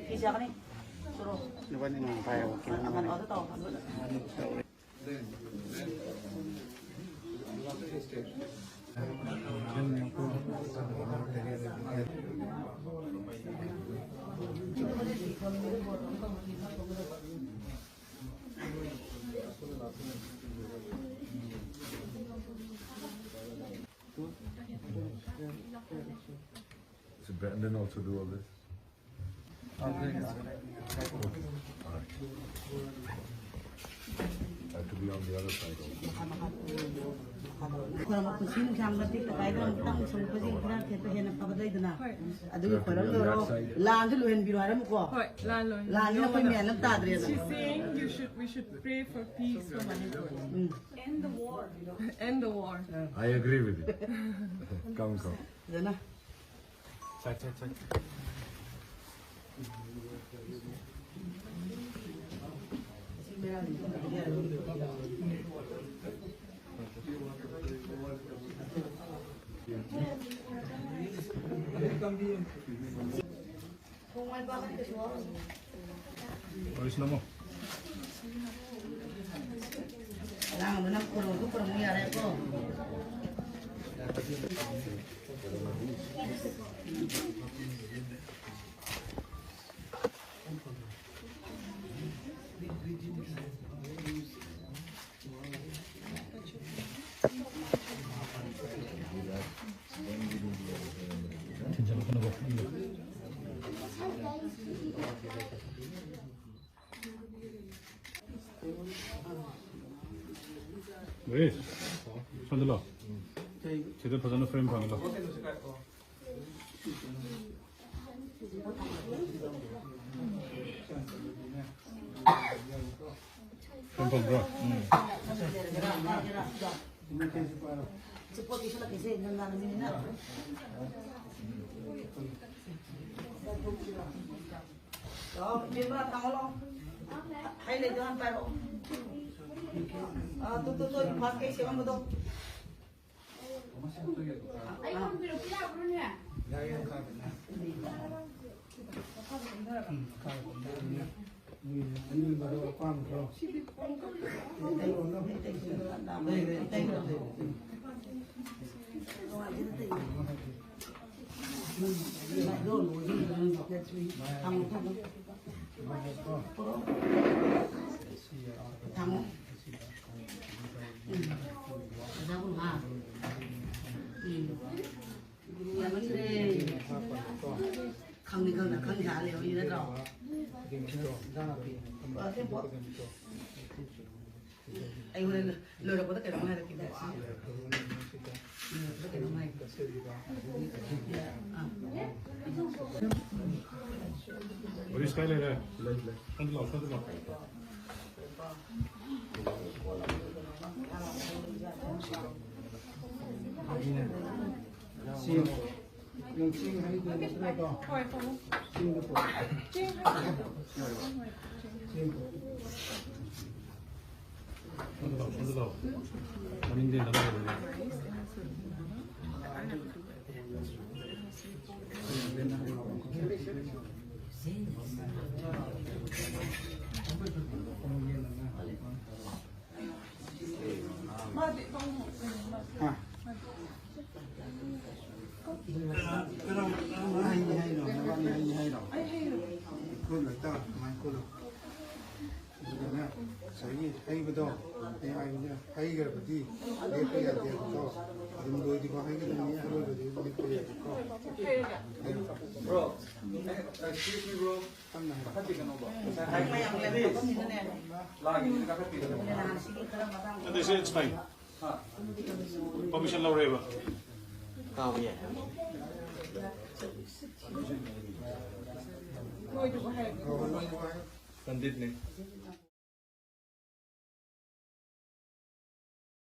Kisah ka ni. Suruh. Lupa ni nang payah wakil Aman naman. auto to. Does Brandon also do all this? Have to be on the other side also. Kalau mau pusing sang berarti terkait dengan tentang sumber pusing kita kita hendak apa tadi tu nak. Aduh kalau tu lan tu luhen biru ada muka. Lan ni apa ni anak tak ada. She's saying we should pray for peace for Manipur. End the war. End the war. I agree with you. Come. Zana. Cek. Oris namo. Lang mana kurung tu kurung ni ada ko. 왜? 손들어. 제대로 버전을 프레임 방을로. 프레임 방으로. Cepat isu lagi sih dengan ini nak. Oh, biar tahu lo. Hai le jangan paro. Tu pakai siapa betul? Ayo biru pila punya. Ini baru apa bro? Khang giá liệu như thế nào? Anh ơi, lừa được có tất cả đồng này là kịp đấy. Tất cả đồng này. 어디 스타일이래? 손들어. Yung sing hay din na to. Singapore. 손들어. 아닌데 나가야 돼. Saya hay betul, hay cái gì, để cái gì đó, đừng đôi thì có hay cái này, đôi thì cái gì đó. Bro, excuse me bro. Lagi ini kakak pilih. They say it's fine. Permission law reva. Kau ya. Ngồi được hay. Pandit nih.